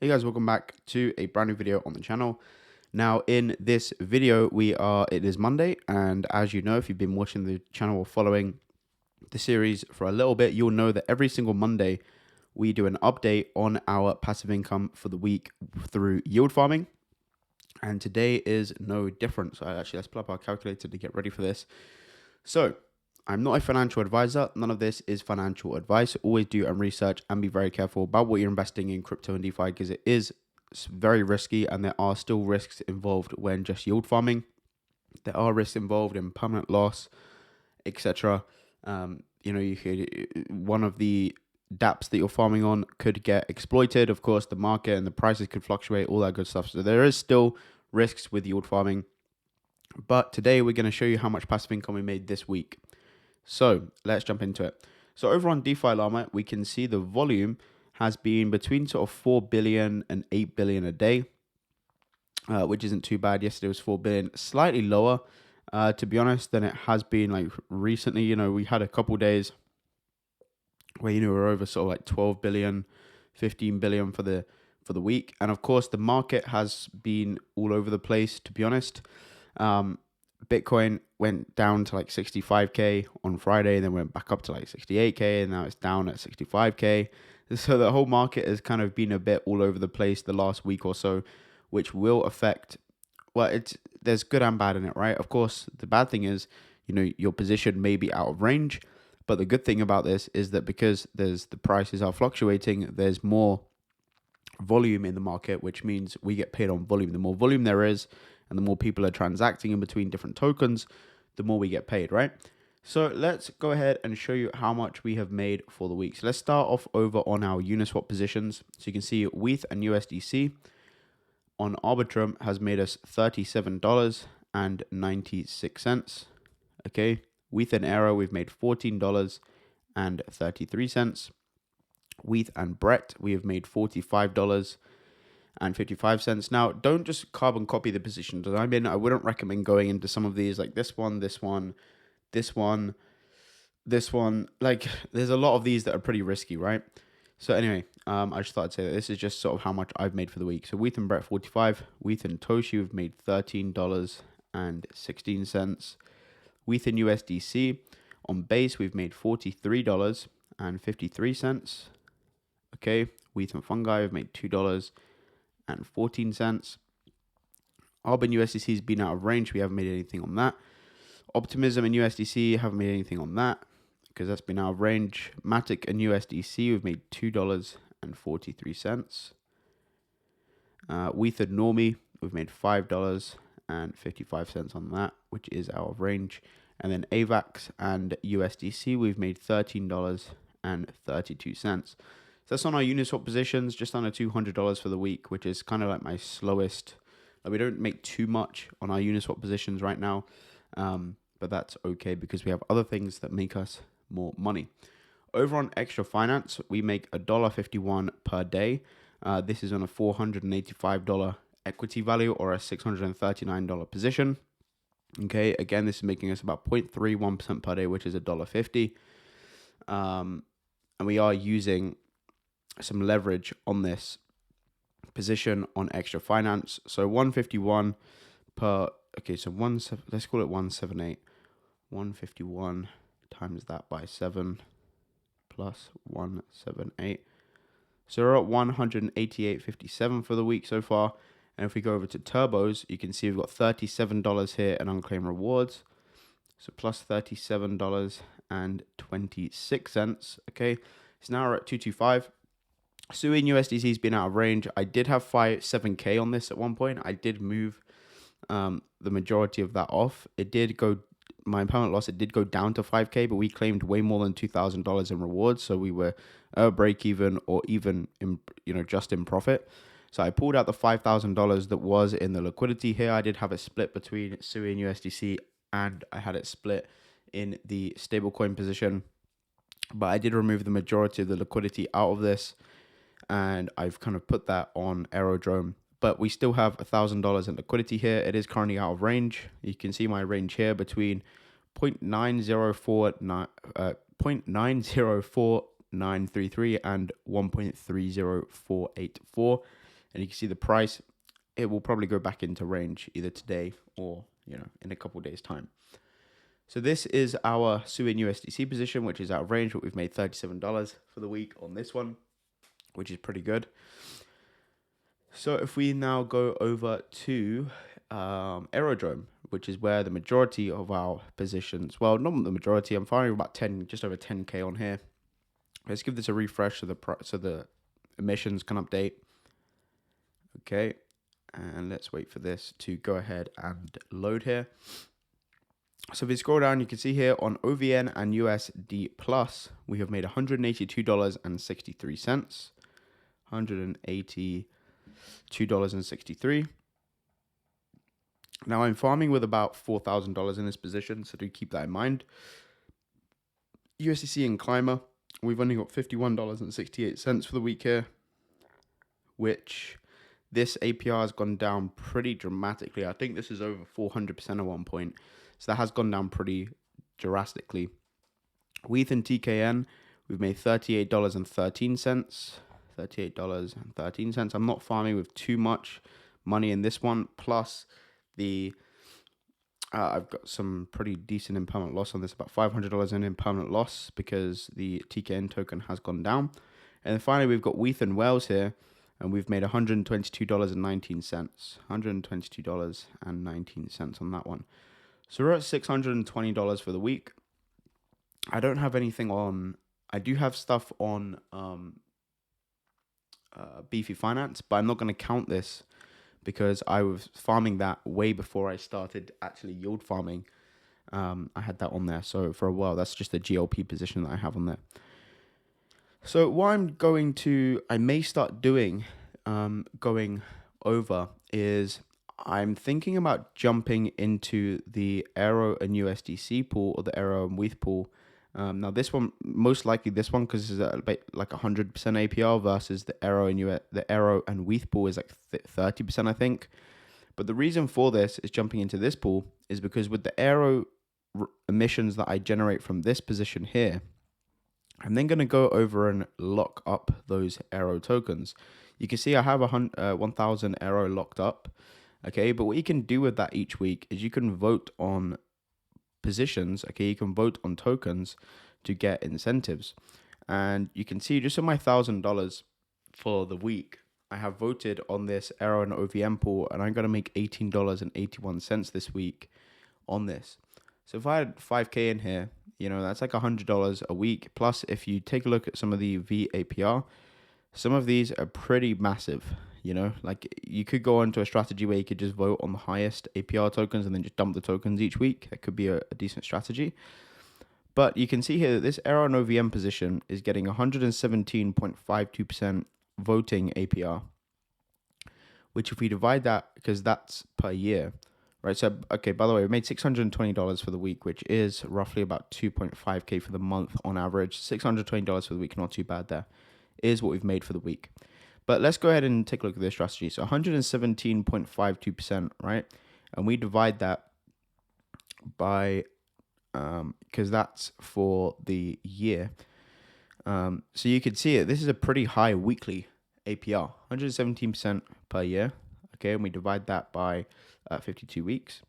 Hey guys, welcome back to a brand new video on the channel. Now in this video, it is Monday, and as you know, if you've been watching the channel or following the series for a little bit, you'll know that every single Monday we do an update on our passive income for the week through yield farming. And today is no different. So let's pull up our calculator to get ready for this. So I'm not a financial advisor. None of this is financial advice. Always do your own research and be very careful about what you're investing in crypto and DeFi, because it is very risky and there are still risks involved when just yield farming. There are risks involved in permanent loss, etc. You could, one of the dApps that you're farming on could get exploited. Of course, the market and the prices could fluctuate, all that good stuff. So there is still risks with yield farming. But today we're going to show you how much passive income we made this week. So let's jump into it. So over on DeFi Llama, we can see the volume has been between sort of 4 billion and 8 billion a day, which isn't too bad. Yesterday was 4 billion, slightly lower, to be honest, than it has been like recently. We had a couple days where, we're over sort of like 12 billion, 15 billion for the week. And of course, the market has been all over the place, to be honest. Bitcoin went down to like 65k on Friday, then went back up to like 68k, and now it's down at 65k. So the whole market has kind of been a bit all over the place the last week or so, which will affect, well, there's good and bad in it, right? Of course, the bad thing is, your position may be out of range, but the good thing about this is that because the prices are fluctuating, there's more volume in the market, which means we get paid on volume. The more volume there is, and the more people are transacting in between different tokens, the more we get paid, right? So let's go ahead and show you how much we have made for the week. So let's start off over on our Uniswap positions. So you can see ETH and USDC on Aerodrome has made us $37.96. Okay, ETH and Aero, we've made $14.33. ETH and Brett, we have made $45.55. Now, don't just carbon copy the positions that I'm in. I wouldn't recommend going into some of these, like this one. Like, there's a lot of these that are pretty risky, right? So anyway, I just thought I'd say that this is just sort of how much I've made for the week. So ETH and Brett 45, ETH and Toshi we've made $13.16. ETH and USDC on base we've made $43.53. Okay, ETH and Fungi we've made $2.14. Arb and USDC has been out of range. We haven't made anything on that. Optimism and USDC haven't made anything on that because that's been out of range. Matic and USDC we've made $2.43. ETH and Normie we've made $5.55 on that, which is out of range. And then AVAX and USDC we've made $13.32. So that's on our Uniswap positions, just under $200 for the week, which is kind of like my slowest. We don't make too much on our Uniswap positions right now, but that's okay because we have other things that make us more money. Over on Extra Finance, we make $1.51 per day. This is on a $485 equity value or a $639 position. Okay, again, this is making us about 0.31% per day, which is $1.50. And we are using some leverage on this position on Extra Finance. So 151 per, okay, so let's call it 178. 151 times that by 7 plus 178. So we're at 188.57 for the week so far. And if we go over to turbos, you can see we've got $37 here in unclaimed rewards. So plus $37.26. Okay, so now we're at 225. Sui in USDC has been out of range. I did have 7K on this at one point. I did move the majority of that off. My impermanent loss, it did go down to 5K, but we claimed way more than $2,000 in rewards. So we were break even or even just in profit. So I pulled out the $5,000 that was in the liquidity here. I did have it split between Sui and USDC, and I had it split in the stablecoin position. But I did remove the majority of the liquidity out of this, and I've kind of put that on Aerodrome. But we still have $1,000 in liquidity here. It is currently out of range. You can see my range here between 0.904933 and 1.30484. and you can see the price. It will probably go back into range either today or in a couple days time. So this is our Suin USDC position, which is out of range, but we've made $37 for the week on this one, which is pretty good. So if we now go over to Aerodrome, which is where the majority of our positions, well, not the majority, I'm firing about 10, just over 10K on here. Let's give this a refresh so the emissions can update. Okay, and let's wait for this to go ahead and load here. So if you scroll down, you can see here on OVN and USD Plus, we have made $182.63. $182.63. Now I'm farming with about $4,000 in this position, so do keep that in mind. USDC and Climber, we've only got $51.68 for the week here, which this APR has gone down pretty dramatically. I think this is over 400% at one point. So that has gone down pretty drastically. WETH and TKN, we've made $38.13. $38.13. I'm not farming with too much money in this one. Plus, I've got some pretty decent impermanent loss on this, about $500 in impermanent loss because the TKN token has gone down. And then finally, we've got WETH and Wells here, and we've made $122.19. $122.19 on that one. So we're at $620 for the week. I don't have anything on. I do have stuff on Beefy Finance, but I'm not going to count this because I was farming that way before I started actually yield farming. I had that on there, so for a while that's just a GLP position that I have on there. So what I may start doing, going over, is I'm thinking about jumping into the Aero and USDC pool or the Aero and WETH pool. Now this one, most likely this one, because it's like 100% APR versus the Aero and WETH pool is like 30%, I think. But the reason for this is jumping into this pool is because with the Aero emissions that I generate from this position here, I'm then going to go over and lock up those Aero tokens. You can see I have 1,000 Aero locked up. Okay, but what you can do with that each week is you can vote on positions. Okay, you can vote on tokens to get incentives. And you can see just on my $1,000 for the week, I have voted on this Aero and OVM pool, and I'm going to make $18.81 this week on this. So if I had 5K in here, that's like $100 a week. Plus, if you take a look at some of the VAPR, some of these are pretty massive. Like you could go into a strategy where you could just vote on the highest APR tokens and then just dump the tokens each week. That could be a decent strategy. But you can see here that this Aero and OVM position is getting 117.52% voting APR, which if we divide that, because that's per year, right? So, okay, by the way, we made $620 for the week, which is roughly about 2.5K for the month on average. $620 for the week, not too bad there, is what we've made for the week. But let's go ahead and take a look at this strategy. So 117.52%, right? And we divide that by, because that's for the year. So you can see it. This is a pretty high weekly APR, 117% per year. Okay, and we divide that by 52 weeks.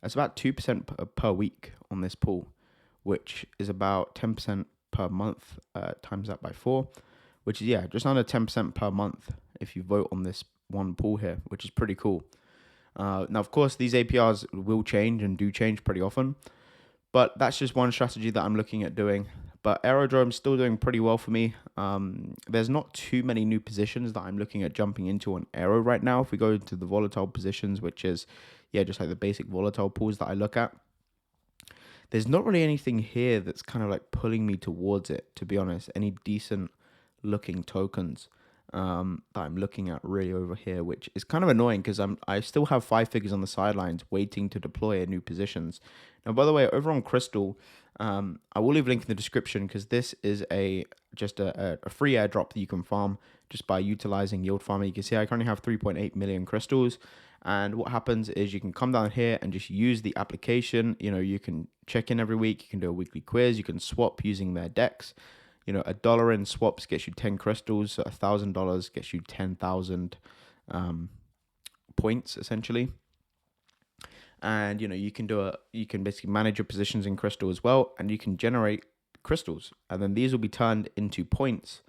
That's about 2% per week on this pool, which is about 10% per month, times that by 4. Which is, just under 10% per month if you vote on this one pool here, which is pretty cool. Now, of course, these APRs will change and do change pretty often, but that's just one strategy that I'm looking at doing. But Aerodrome's still doing pretty well for me. There's not too many new positions that I'm looking at jumping into on Aero right now. If we go into the volatile positions, which is, just like the basic volatile pools that I look at, there's not really anything here that's kind of like pulling me towards it, to be honest. Any decent looking tokens that I'm looking at really over here, which is kind of annoying because I still have 5 figures on the sidelines waiting to deploy in new positions. Now, by the way, over on Crystal, I will leave a link in the description because this is just a free airdrop that you can farm just by utilizing yield farming. You can see I currently have 3.8 million crystals, and what happens is you can come down here and just use the application. You can check in every week, you can do a weekly quiz, you can swap using their decks. $1 in swaps gets you 10 crystals, so $1,000 gets you 10,000 points essentially. And you can basically manage your positions in Crystal as well, and you can generate crystals, and then these will be turned into points.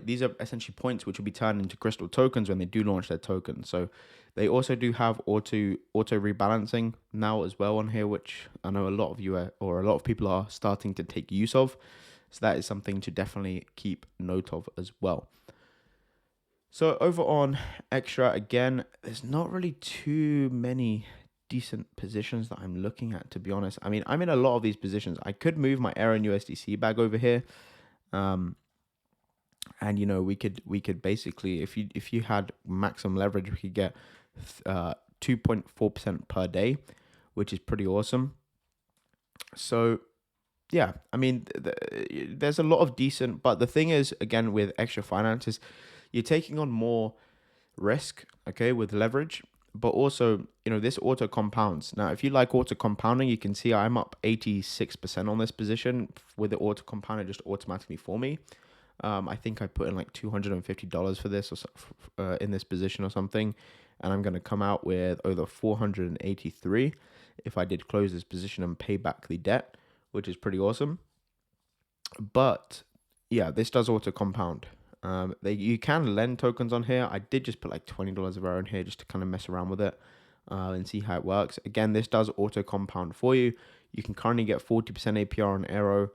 These are essentially points which will be turned into crystal tokens when they do launch their token. So they also do have auto rebalancing now as well on here, which I know a lot of you or a lot of people are starting to take use of. So that is something to definitely keep note of as well. So over on Extra, again, there's not really too many decent positions that I'm looking at, to be honest. I mean, I'm in a lot of these positions. I could move my Aaron USDC bag over here. And we could basically, if you had maximum leverage, we could get 2.4% per day, which is pretty awesome. So yeah, I mean, there's a lot of decent, but the thing is, again, with Extra Finances, you're taking on more risk, okay, with leverage, but also, this auto compounds. Now, if you like auto compounding, you can see I'm up 86% on this position with the auto compounder just automatically for me. I think I put in like $250 for this or in this position or something, and I'm going to come out with over 483 if I did close this position and pay back the debt, which is pretty awesome. But yeah, this does auto compound. You can lend tokens on here. I did just put like $20 of Aero in here just to kind of mess around with it and see how it works. Again, this does auto compound for you. You can currently get 40% APR on Aero.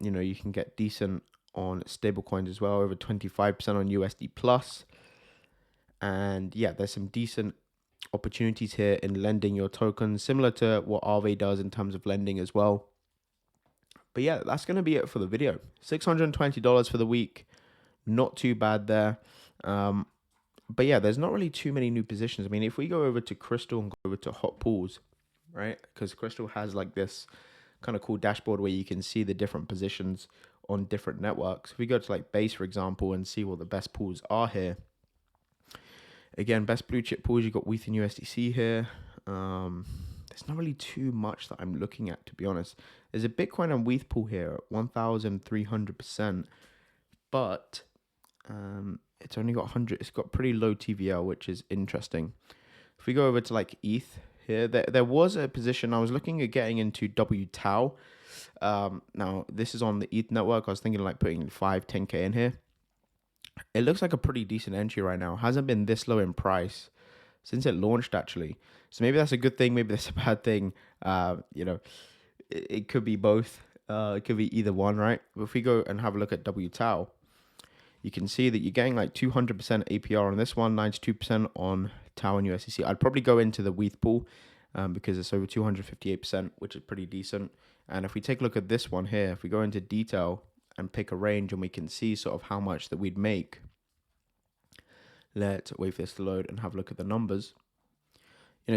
You can get decent on stablecoins as well, over 25% on USD plus. And yeah, there's some decent opportunities here in lending your tokens, similar to what Aave does in terms of lending as well. But yeah, that's going to be it for the video. $620 for the week. Not too bad there. But yeah, there's not really too many new positions. I mean, if we go over to Crystal and go over to Hot Pools, right? Because Crystal has like this kind of cool dashboard where you can see the different positions on different networks. If we go to like Base, for example, and see what the best pools are here. Again, best blue chip pools, you got WETH and USDC here. There's not really too much that I'm looking at, to be honest. There's a Bitcoin and WETH pool here at 1,300%, but it's only got 100. It's got pretty low TVL, which is interesting. If we go over to like ETH here, there was a position I was looking at getting into WTAO. Now this is on the ETH network. I was thinking like putting 5-10K in here. It looks like a pretty decent entry right now. Hasn't been this low in price since it launched, actually. So maybe that's a good thing. Maybe that's a bad thing. It could be both. It could be either one, right? But if we go and have a look at WTAO, you can see that you're getting like 200% APR on this one, 92% on TAO and USDC. I'd probably go into the WETH pool because it's over 258%, which is pretty decent. And if we take a look at this one here, if we go into detail and pick a range, and we can see sort of how much that we'd make. Let's wait for this to load and have a look at the numbers.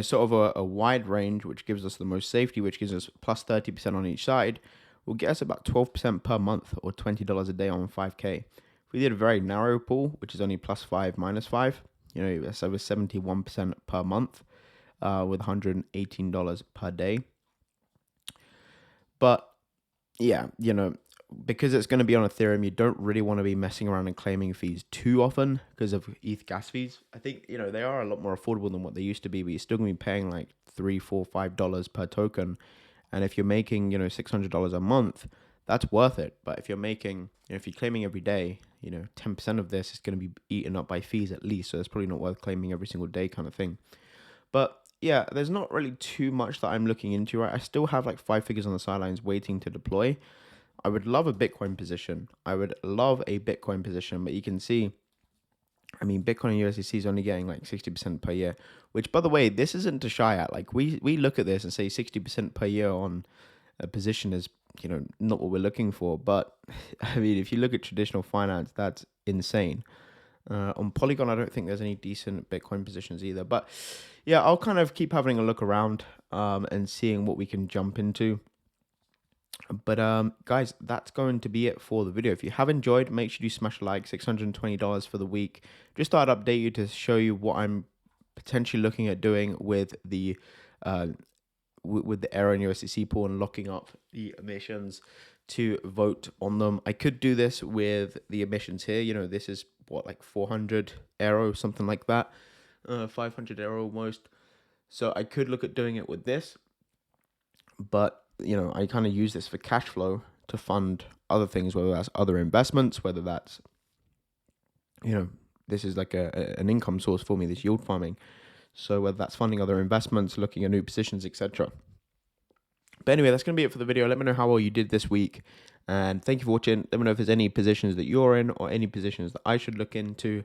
Sort of a wide range, which gives us the most safety, which gives us plus 30% on each side, will get us about 12% per month or $20 a day on 5K. If we did a very narrow pool, which is only plus 5, minus 5, that's over 71% per month with $118 per day. But yeah, because it's going to be on Ethereum, you don't really want to be messing around and claiming fees too often because of ETH gas fees. I think, they are a lot more affordable than what they used to be, but you're still going to be paying like $3, $4, $5 per token. And if you're making, $600 a month, that's worth it. But if you're making, if you're claiming every day, 10% of this is going to be eaten up by fees at least. So it's probably not worth claiming every single day kind of thing. But yeah, there's not really too much that I'm looking into, right? I still have like 5 figures on the sidelines waiting to deploy. I would love a Bitcoin position. But you can see, I mean, Bitcoin and USDC is only getting like 60% per year, which, by the way, this isn't to shy at. Like we look at this and say 60% per year on a position is, not what we're looking for. But I mean, if you look at traditional finance, that's insane. On Polygon, I don't think there's any decent Bitcoin positions either. But yeah, I'll kind of keep having a look around and seeing what we can jump into. But guys, that's going to be it for the video. If you have enjoyed, make sure you smash a like. $620 for the week. Just thought I'd update you to show you what I'm potentially looking at doing with the Aero and USDC pool and locking up the emissions to vote on them. I could do this with the emissions here. This is what, like 400 Aero, something like that, 500 Aero almost. So I could look at doing it with this, but I kind of use this for cash flow to fund other things, whether that's other investments, whether that's this is like an income source for me, this yield farming. So whether that's funding other investments, looking at new positions, etc. But anyway, that's going to be it for the video. Let me know how well you did this week. And thank you for watching. Let me know if there's any positions that you're in or any positions that I should look into.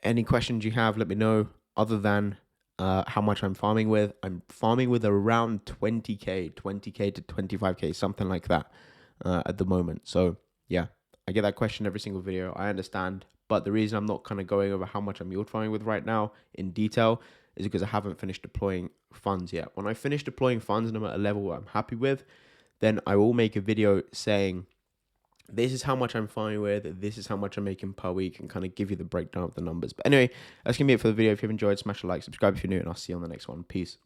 Any questions you have, let me know. Other than how much I'm farming with. I'm farming with around 20K to 25K, something like that at the moment. So yeah, I get that question every single video. I understand. But the reason I'm not kind of going over how much I'm yield farming with right now in detail is because I haven't finished deploying funds yet. When I finish deploying funds and I'm at a level I'm happy with, then I will make a video saying, this is how much I'm farming with, this is how much I'm making per week, and kind of give you the breakdown of the numbers. But anyway, that's going to be it for the video. If you've enjoyed, smash a like, subscribe if you're new, and I'll see you on the next one. Peace.